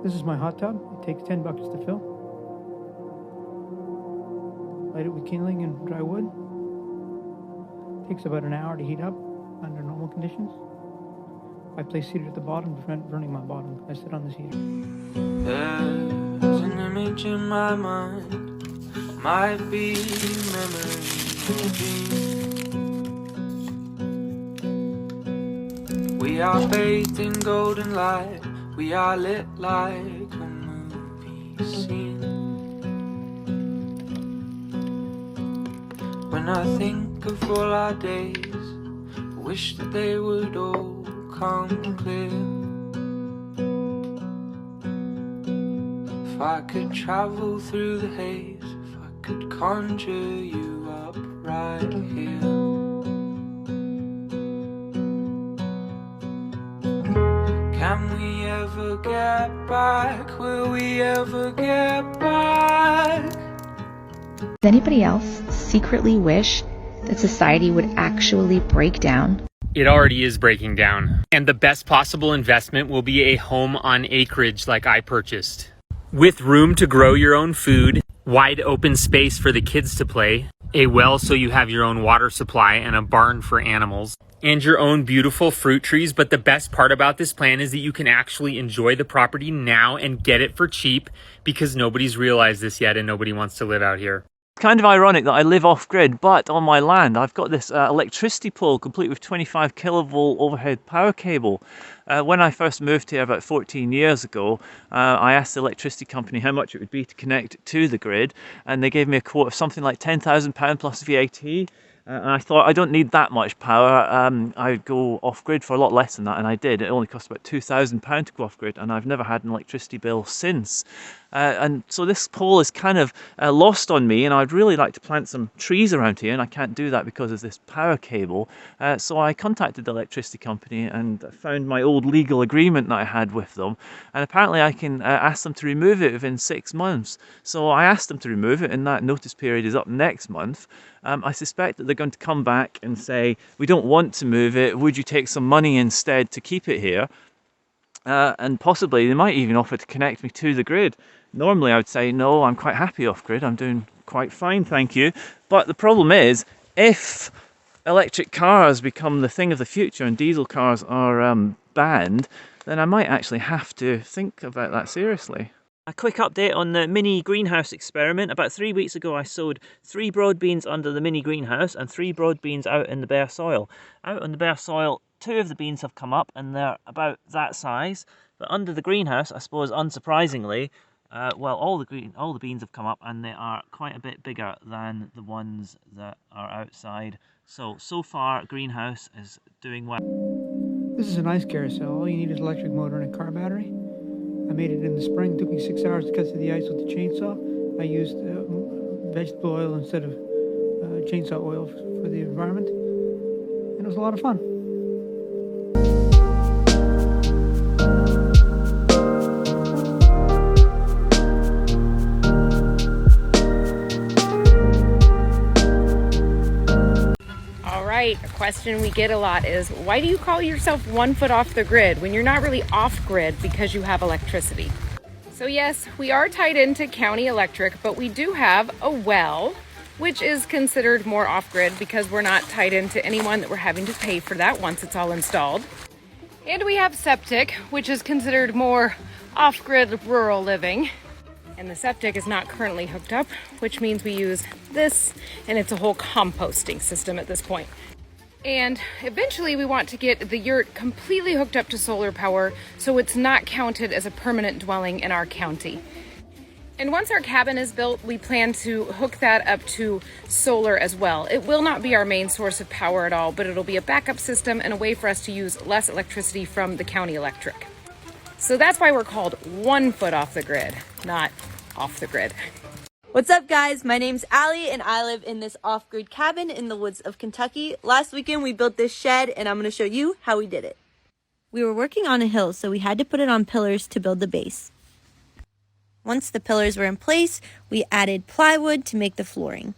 This is my hot tub. It takes 10 buckets to fill. Light it with kindling and dry wood. Takes about an hour to heat up under normal conditions. I place heater at the bottom to prevent burning my bottom. I sit on this heater. There's an image in my mind, might be memory. We are bathed in golden light, we are lit like a movie scene. When I think of all our days, I wish that they would all come clear. If I could travel through the haze, if I could conjure you up right here. Can we ever get back? Will we ever get back? Does anybody else secretly wish that society would actually break down? It already is breaking down. And the best possible investment will be a home on acreage like I purchased. With room to grow your own food, wide open space for the kids to play, a well so you have your own water supply, and a barn for animals, and your own beautiful fruit trees. But the best part about this plan is that you can actually enjoy the property now and get it for cheap, because nobody's realized this yet and nobody wants to live out here. Kind of ironic that I live off-grid, but on my land I've got this electricity pole complete with 25 kilovolt overhead power cable. When I first moved here about 14 years ago, I asked the electricity company how much it would be to connect to the grid, and they gave me a quote of something like £10,000 plus VAT. And I thought, I don't need that much power. I'd go off-grid for a lot less than that, and I did. It only cost about £2,000 to go off-grid, and I've never had an electricity bill since. And so this pole is kind of lost on me, and I'd really like to plant some trees around here, and I can't do that because of this power cable. So I contacted the electricity company and found my old legal agreement that I had with them, and apparently I can ask them to remove it within 6 months. So I asked them to remove it, and that notice period is up next month. I suspect that they're going to come back and say, we don't want to move it, would you take some money instead to keep it here? And possibly they might even offer to connect me to the grid. Normally I would say, no, I'm quite happy off-grid, I'm doing quite fine, thank you. But the problem is, if electric cars become the thing of the future and diesel cars are banned, then I might actually have to think about that seriously. A quick update on the mini greenhouse experiment. About 3 weeks ago I sowed 3 broad beans under the mini greenhouse and 3 broad beans out in the bare soil. Out in the bare soil, 2 of the beans have come up and they're about that size. But under the greenhouse, I suppose unsurprisingly, well, all the beans have come up and they are quite a bit bigger than the ones that are outside. So far greenhouse is doing well. This is an ice carousel. All you need is an electric motor and a car battery. I made it in the spring. It took me 6 hours to cut through the ice with the chainsaw. I used vegetable oil instead of chainsaw oil for the environment. And it was a lot of fun. A question we get a lot is, why do you call yourself 1 foot off the grid when you're not really off grid because you have electricity? So yes, we are tied into county electric, but we do have a well, which is considered more off grid because we're not tied into anyone that we're having to pay for that once it's all installed. And we have septic, which is considered more off grid rural living. And the septic is not currently hooked up, which means we use this, and it's a whole composting system at this point. And eventually we want to get the yurt completely hooked up to solar power so it's not counted as a permanent dwelling in our county. And once our cabin is built, we plan to hook that up to solar as well. It will not be our main source of power at all, but it'll be a backup system and a way for us to use less electricity from the county electric. So that's why we're called 1 foot off the grid, not off the grid. What's up, guys? My name's Allie and I live in this off-grid cabin in the woods of Kentucky. Last weekend we built this shed and I'm going to show you how we did it. We were working on a hill, so we had to put it on pillars to build the base. Once the pillars were in place, we added plywood to make the flooring.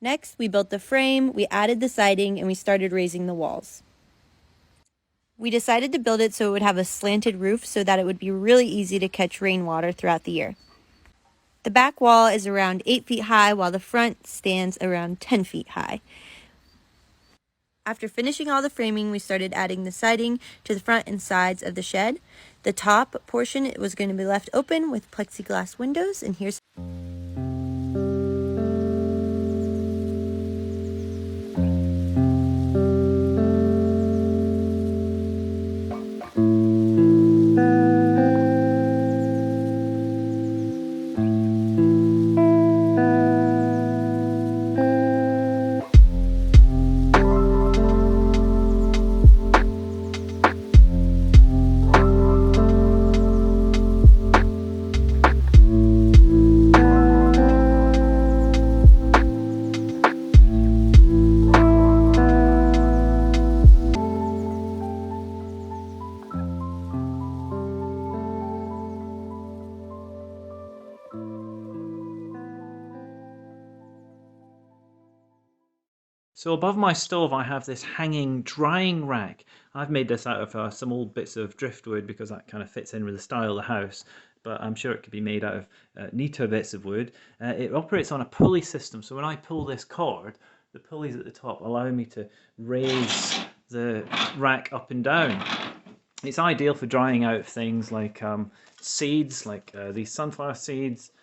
Next, we built the frame, we added the siding, and we started raising the walls. We decided to build it so it would have a slanted roof so that it would be really easy to catch rainwater throughout the year. The back wall is around 8 feet high while the front stands around 10 feet high. After finishing all the framing, we started adding the siding to the front and sides of the shed. The top portion was going to be left open with plexiglass windows, and here's So above my stove I have this hanging drying rack. I've made this out of some old bits of driftwood because that kind of fits in with the style of the house, but I'm sure it could be made out of neater bits of wood. It operates on a pulley system, so when I pull this cord, the pulleys at the top allow me to raise the rack up and down. It's ideal for drying out things like seeds, like these sunflower seeds,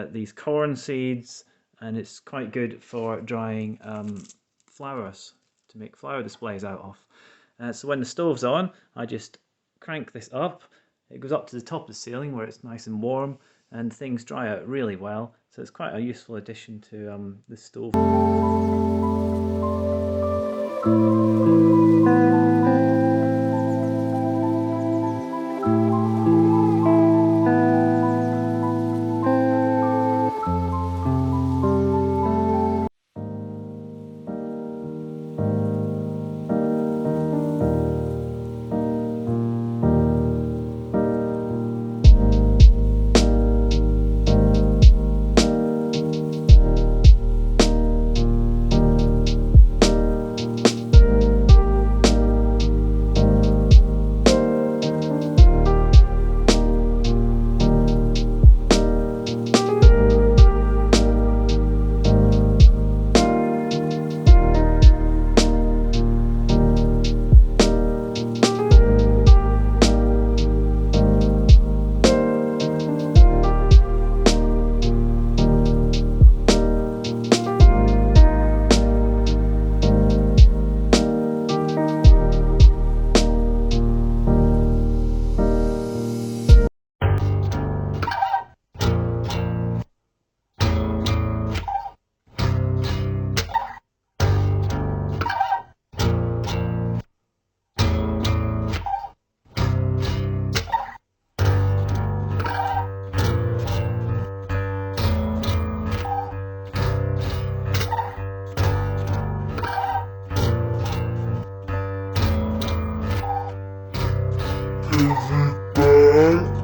these corn seeds, and it's quite good for drying flowers to make flower displays out of. So when the stove's on, I just crank this up. It goes up to the top of the ceiling where it's nice and warm, and things dry out really well. So it's quite a useful addition to the stove. Is it bad?